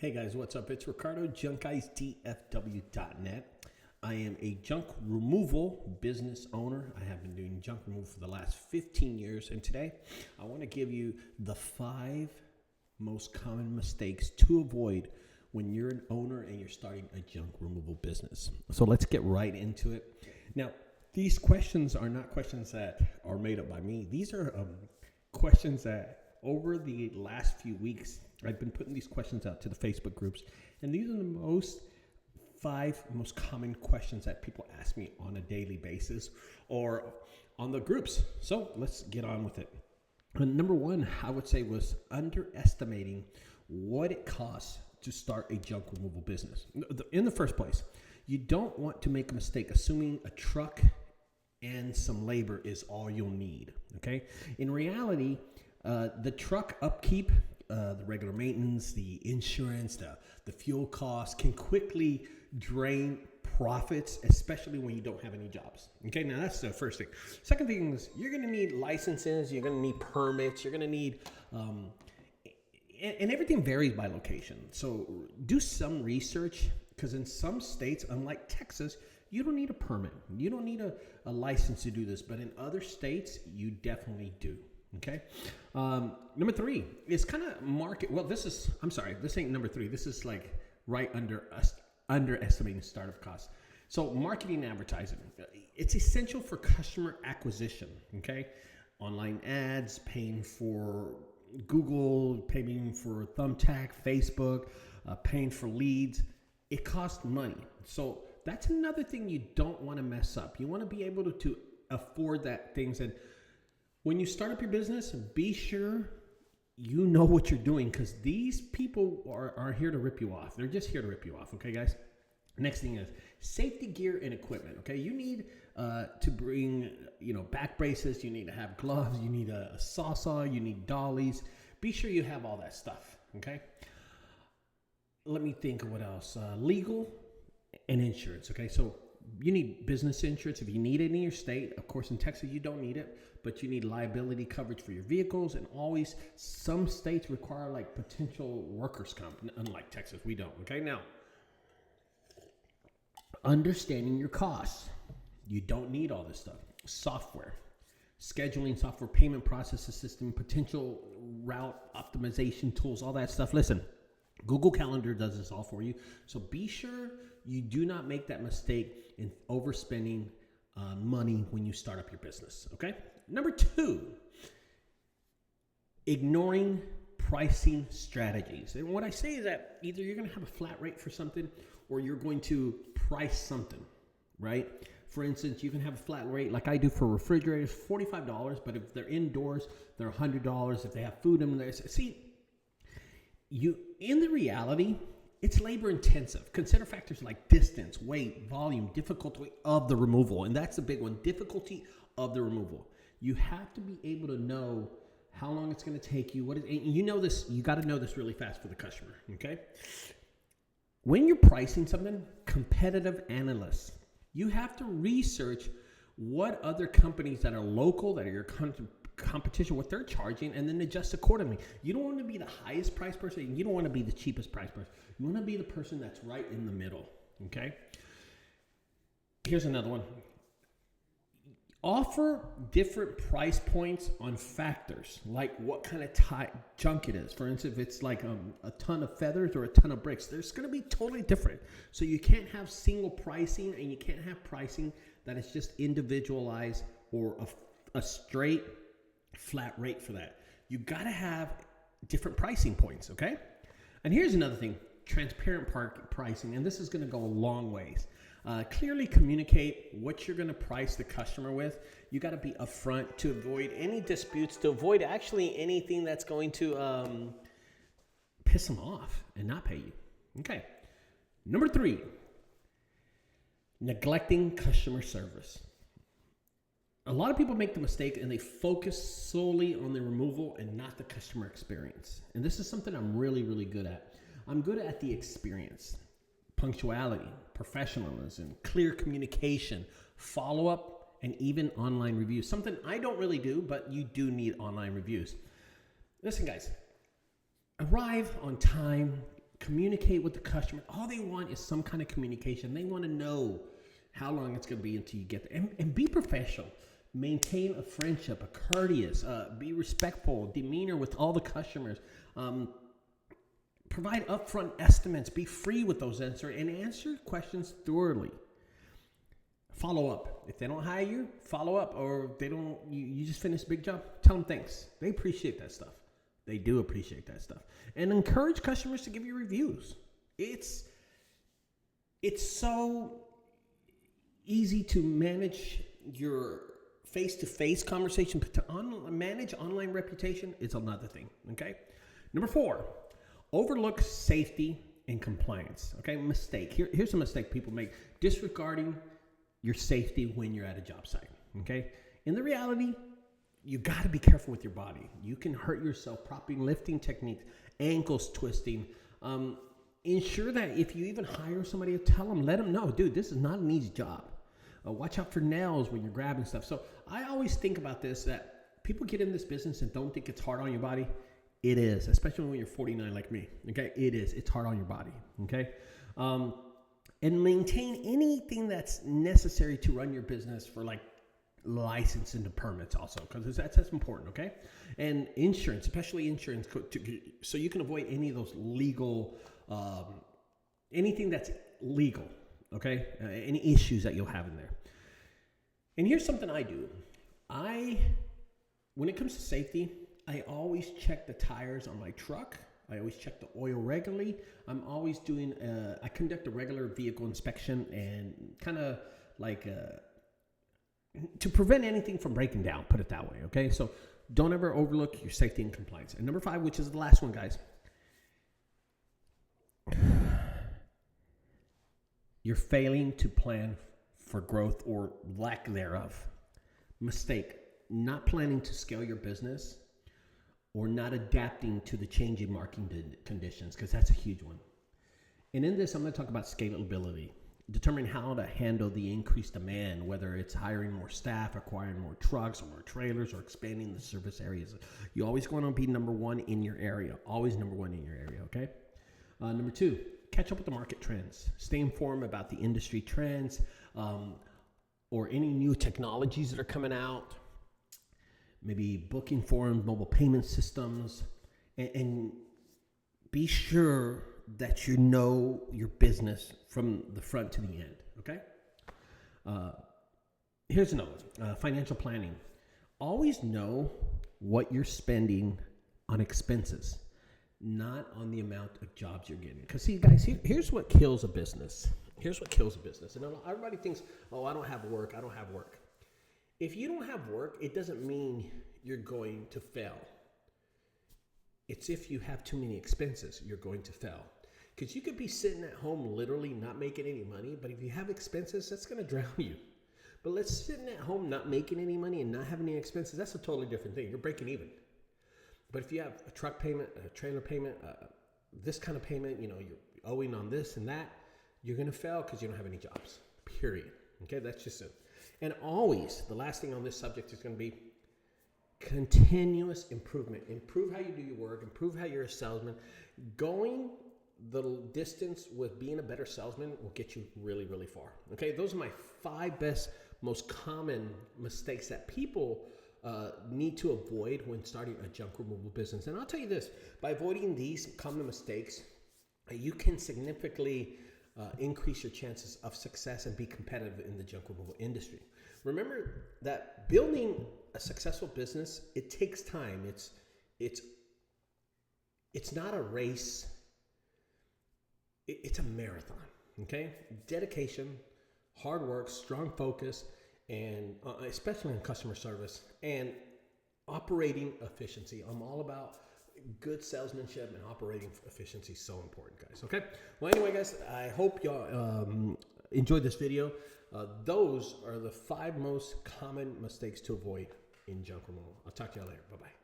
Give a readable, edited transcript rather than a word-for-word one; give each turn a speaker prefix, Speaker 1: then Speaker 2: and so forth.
Speaker 1: Hey guys, what's up? It's Ricardo, junkguysdfw.net. I am a junk removal business owner. I have been doing junk removal for the last 15 years. And today I want to give you the 5 most common mistakes to avoid when you're an owner and you're starting a junk removal business. So let's get right into it. Now, these questions are not questions that are made up by me. These are questions that over the last few weeks, I've been putting these questions out to the Facebook groups, and these are the 5 most common questions that people ask me on a daily basis or on the groups. So let's get on with it. And number 1, I would say, was underestimating what it costs to start a junk removal business. In the first place, you don't want to make a mistake assuming a truck and some labor is all you'll need, okay? In reality, the truck upkeep, the regular maintenance, the insurance, the fuel costs can quickly drain profits, especially when you don't have any jobs. Okay, now that's the first thing. Second thing is you're going to need licenses, you're going to need permits, you're going to need, and everything varies by location. So do some research, because in some states, unlike Texas, you don't need a permit. You don't need a license to do this, but in other states, you definitely do. Okay. Number 3 is kind of market. Well, this ain't number 3. This is like right underestimating startup costs. So marketing and advertising, it's essential for customer acquisition. Okay. Online ads, paying for Google, paying for Thumbtack, Facebook, paying for leads. It costs money. So that's another thing you don't want to mess up. You want to be able to afford that things. And when you start up your business, be sure you know what you're doing, because these people are here to rip you off. They're just here to rip you off. Okay, guys? Next thing is safety gear and equipment. Okay, you need to bring, back braces. You need to have gloves. You need a saw. You need dollies. Be sure you have all that stuff. Okay. Let me think of what else. Legal and insurance. Okay, so you need business insurance if you need it in your state. Of course, in Texas, you don't need it, but you need liability coverage for your vehicles. And always, some states require like potential workers' comp. Unlike Texas, we don't. Okay, now, understanding your costs. You don't need all this stuff. Software, scheduling software, payment processing system, potential route optimization tools, all that stuff. Listen, Google Calendar does this all for you. So be sure you do not make that mistake in overspending money when you start up your business. Okay. Number 2, ignoring pricing strategies. And what I say is that either you're going to have a flat rate for something or you're going to price something, right? For instance, you can have a flat rate like I do for refrigerators, $45, but if they're indoors, they're $100. If they have food in there, in the reality, it's labor intensive. Consider factors like distance, weight, volume, difficulty of the removal. And that's the big one, difficulty of the removal. You have to be able to know how long it's going to take you. You got to know this really fast for the customer. Okay. When you're pricing something, competitive analysts, you have to research what other companies that are local, that are your competition, what they're charging, and then adjust accordingly. You don't want to be the highest price person. You don't want to be the cheapest price person. You want to be the person that's right in the middle. Okay. Here's another one. Offer different price points on factors, like what kind of junk it is. For instance, if it's like a ton of feathers or a ton of bricks, there's going to be totally different. So you can't have single pricing, and you can't have pricing that is just individualized or a straight flat rate for that. You got to have different pricing points, okay? And here's another thing, transparent pricing, and this is going to go a long ways. Clearly communicate what you're going to price the customer with. You got to be upfront to avoid any disputes, to avoid actually anything that's going to piss them off and not pay you. Okay. Number 3, neglecting customer service. A lot of people make the mistake and they focus solely on the removal and not the customer experience. And this is something I'm really, really good at. I'm good at the experience, punctuality, professionalism, clear communication, follow-up, and even online reviews. Something I don't really do, but you do need online reviews. Listen, guys, arrive on time, Communicate with the customer. All they want is some kind of communication. They want to know how long it's going to be until you get there. And be professional. Maintain a friendship, a courteous, be respectful, demeanor with all the customers. Provide upfront estimates. Be free with those answers and answer questions thoroughly. Follow up. If they don't hire you, follow up. Or if they don't, you just finished a big job, tell them thanks. They appreciate that stuff. They do appreciate that stuff. And encourage customers to give you reviews. It's so easy to manage your face-to-face conversation, but to manage online reputation is another thing, okay? Number 4, overlook safety and compliance, okay? Mistake. Here's a mistake people make. Disregarding your safety when you're at a job site, okay? In the reality, you got to be careful with your body. You can hurt yourself, propping, lifting techniques, ankles twisting. Ensure that if you even hire somebody, tell them, let them know, dude, this is not an easy job. Watch out for nails when you're grabbing stuff. So I always think about this, that people get in this business and don't think it's hard on your body. It is, especially when you're 49 like me, okay? It is. It's hard on your body, okay? And maintain anything that's necessary to run your business for like license and the permits also, because that's important, okay? And insurance, especially insurance, so you can avoid any of those legal, anything that's legal, okay? Any issues that you'll have in there. And here's something I do. When it comes to safety, I always check the tires on my truck. I always check the oil regularly. I'm always doing, I conduct a regular vehicle inspection and kind of like, to prevent anything from breaking down, put it that way, okay? So don't ever overlook your safety and compliance. And number 5, which is the last one, guys. You're failing to plan for growth or lack thereof. Mistake, not planning to scale your business or not adapting to the changing market conditions, because that's a huge one. And in this, I'm going to talk about scalability. Determine how to handle the increased demand, whether it's hiring more staff, acquiring more trucks or more trailers, or expanding the service areas. You always want to be number 1 in your area. Always number 1 in your area, okay? Number 2, catch up with the market trends. Stay informed about the industry trends or any new technologies that are coming out. Maybe booking forums, mobile payment systems, and be sure that you know your business from the front to the end, okay? Here's another one, financial planning. Always know what you're spending on expenses, not on the amount of jobs you're getting. Because see, guys, here's what kills a business. Here's what kills a business. And everybody thinks, oh, I don't have work. I don't have work. If you don't have work, it doesn't mean you're going to fail. It's if you have too many expenses, you're going to fail. Because you could be sitting at home literally not making any money, but if you have expenses, that's going to drown you. But let's sitting at home not making any money and not having any expenses, that's a totally different thing. You're breaking even. But if you have a truck payment, a trailer payment, this kind of payment, you're owing on this and that, you're going to fail because you don't have any jobs, period. Okay, that's just it. And always, the last thing on this subject is going to be continuous improvement. Improve how you do your work. Improve how you're a salesman. Going the distance with being a better salesman will get you really, really far. Okay, those are my 5 best, most common mistakes that people need to avoid when starting a junk removal business. And I'll tell you this, by avoiding these common mistakes, you can significantly increase your chances of success and be competitive in the junk removal industry. Remember that building a successful business, it takes time. It's not a race. It's a marathon, okay? Dedication, hard work, strong focus, and especially in customer service and operating efficiency. I'm all about good salesmanship, and operating efficiency is so important, guys. Okay. Well, anyway, guys, I hope y'all enjoyed this video. Those are the 5 most common mistakes to avoid in junk removal. I'll talk to y'all later. Bye-bye.